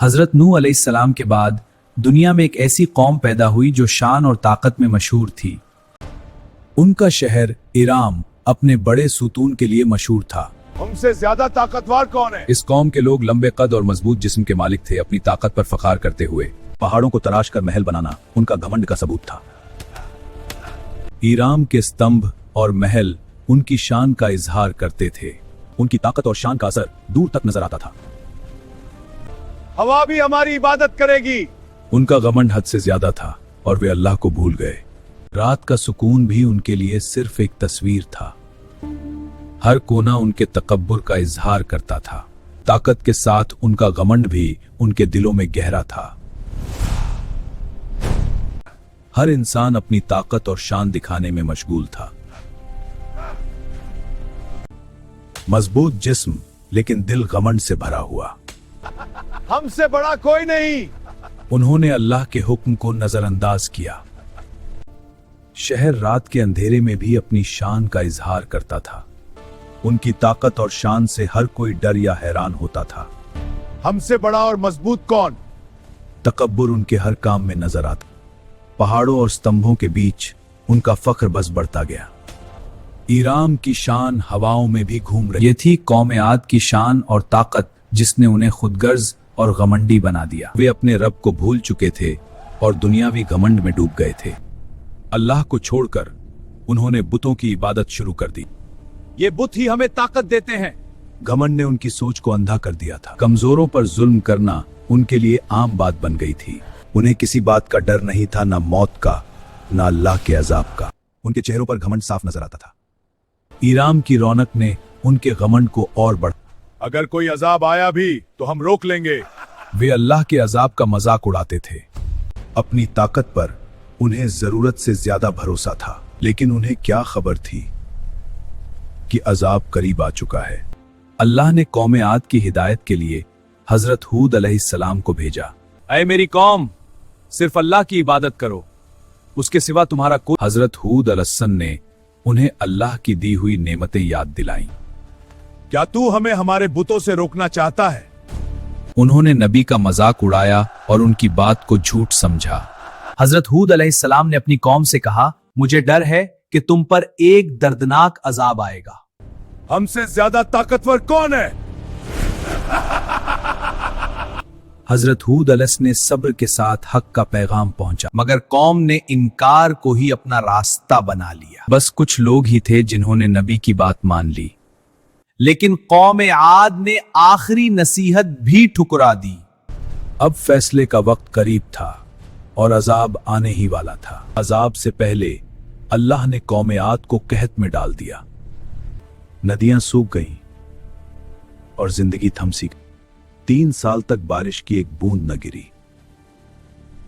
हजरत नूह अलैहिस्सलाम के बाद दुनिया में एक ऐसी कौम पैदा हुई जो शान और ताकत में मशहूर थी। उनका शहर इराम अपने बड़े सुतून के लिए मशहूर था। हमसे ज्यादा ताकतवर कौन है? इस कौम के लोग लंबे कद और मजबूत जिस्म के मालिक थे। अपनी ताकत पर फखार करते हुए पहाड़ों को तराश कर महल बनाना उनका घमंड का सबूत था। इराम के स्तंभ और महल उनकी शान का इजहार करते थे। उनकी ताकत और शान का असर दूर तक नजर आता था। हवा भी हमारी इबादत करेगी। उनका घमंड हद से ज्यादा था और वे अल्लाह को भूल गए। रात का सुकून भी उनके लिए सिर्फ एक तस्वीर था। हर कोना उनके तकब्बुर का इजहार करता था। ताकत के साथ उनका घमंड भी उनके दिलों में गहरा था। हर इंसान अपनी ताकत और शान दिखाने में मशगूल था। मजबूत जिस्म लेकिन दिल घमंड से भरा हुआ। हमसे बड़ा कोई नहीं। उन्होंने अल्लाह के हुक्म को नजरअंदाज किया। शहर रात के अंधेरे में भी अपनी शान का इजहार करता था। उनकी ताकत और शान से हर कोई डर या हैरान होता था। हमसे बड़ा और मजबूत कौन? तकब्बुर उनके हर काम में नजर आता। पहाड़ों और स्तंभों के बीच उनका फख्र बस बढ़ता गया। इराम की शान हवाओं में भी घूम रही। ये थी कौम आद की शान और ताकत जिसने उन्हें खुदगर्ज और घमंडी बना दिया। वे अपने रब को भूल चुके थे और दुनियावी घमंड में डूब गए थे। अल्लाह को छोड़कर उन्होंने बुतों की इबादत शुरू कर दी। ये बुत ही हमें ताकत देते हैं। घमंड ने उनकी सोच को अंधा कर दिया था। कमजोरों पर जुल्म करना उनके लिए आम बात बन गई थी। उन्हें किसी बात का डर नहीं था, ना मौत का, ना अल्लाह के अजाब का। उनके चेहरों पर घमंड साफ नजर आता था। इराम की रौनक ने उनके घमंड को और बढ़ा। अगर कोई अजाब आया भी तो हम रोक लेंगे। वे अल्लाह के अजाब का मजाक उड़ाते थे। अपनी ताकत पर उन्हें जरूरत से ज्यादा भरोसा था, लेकिन उन्हें क्या खबर थी कि अजाब करीब आ चुका है। अल्लाह ने कौम आद की हिदायत के लिए हजरत हूद अलैहिस्सलाम को भेजा। ऐ मेरी कौम, सिर्फ अल्लाह की इबादत करो, उसके सिवा तुम्हारा कोई। हजरत हूद अलैहिस्सलाम ने उन्हें अल्लाह की दी हुई नेमतें याद दिलाईं। क्या तू हमें हमारे बुतों से रोकना चाहता है? उन्होंने नबी का मजाक उड़ाया और उनकी बात को झूठ समझा। हजरत हूद अलैहिस्सलाम ने अपनी कौम से कहा, मुझे डर है कि तुम पर एक दर्दनाक अजाब आएगा। हमसे ज्यादा ताकतवर कौन है? हजरत हूद अलैहिस्सलाम ने सब्र के साथ हक का पैगाम पहुंचा, मगर कौम ने इनकार को ही अपना रास्ता बना लिया। बस कुछ लोग ही थे जिन्होंने नबी की बात मान ली। लेकिन कौम आद ने आखिरी नसीहत भी ठुकरा दी। अब फैसले का वक्त करीब था और अजाब आने ही वाला था। अजाब से पहले अल्लाह ने कौम आद को कहत में डाल दिया। नदियां सूख गईं और जिंदगी थम सी। 3 साल तक बारिश की एक बूंद न गिरी।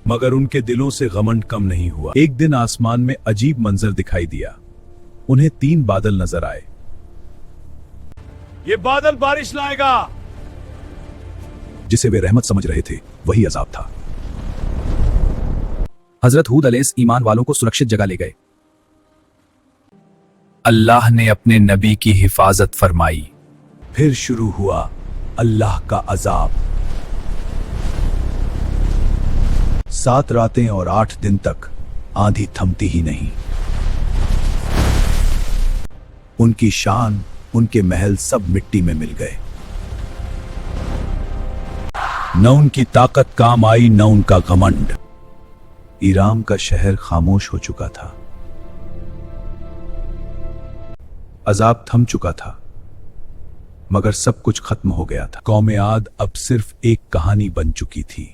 मगर उनके दिलों से घमंड कम नहीं हुआ। एक दिन आसमान में अजीब मंजर दिखाई दिया। उन्हें 3 बादल नजर आए। ये बादल बारिश लाएगा। जिसे वे रहमत समझ रहे थे वही अजाब था। हजरत हूद अलैहिस्सलाम ईमान वालों को सुरक्षित जगह ले गए। अल्लाह ने अपने नबी की हिफाजत फरमाई। फिर शुरू हुआ अल्लाह का अजाब। 7 रातें और 8 दिन तक आंधी थमती ही नहीं। उनकी शान, उनके महल सब मिट्टी में मिल गए। न उनकी ताकत काम आई, न उनका घमंड। इराम का शहर खामोश हो चुका था। अजाब थम चुका था, मगर सब कुछ खत्म हो गया था। कौम आद अब सिर्फ एक कहानी बन चुकी थी।